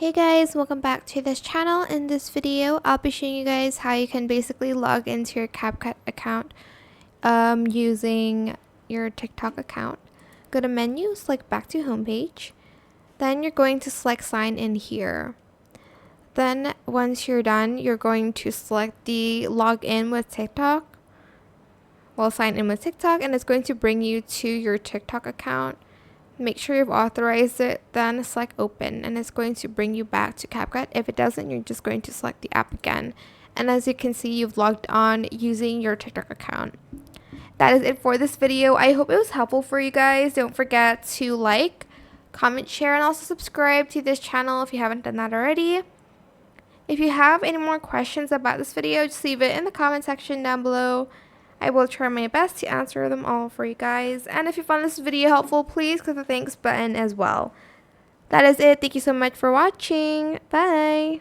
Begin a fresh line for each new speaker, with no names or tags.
Hey guys, welcome back to this channel. In this video, I'll be showing you guys how you can basically log into your CapCut account using your TikTok account. Go to menu, select back to homepage. Then you're going to select sign in here. Then once you're done, you're going to select the log in with TikTok. Well, sign in with TikTok, and it's going to bring you to your TikTok account. Make sure you've authorized it, then select open, and it's going to bring you back to CapCut. If it doesn't, you're just going to select the app again. And as you can see, you've logged on using your TikTok account. That is it for this video. I hope it was helpful for you guys. Don't forget to like, comment, share, and also subscribe to this channel if you haven't done that already. If you have any more questions about this video, just leave it in the comment section down below. I will try my best to answer them all for you guys. And if you found this video helpful, please click the thanks button as well. That is it. Thank you so much for watching. Bye.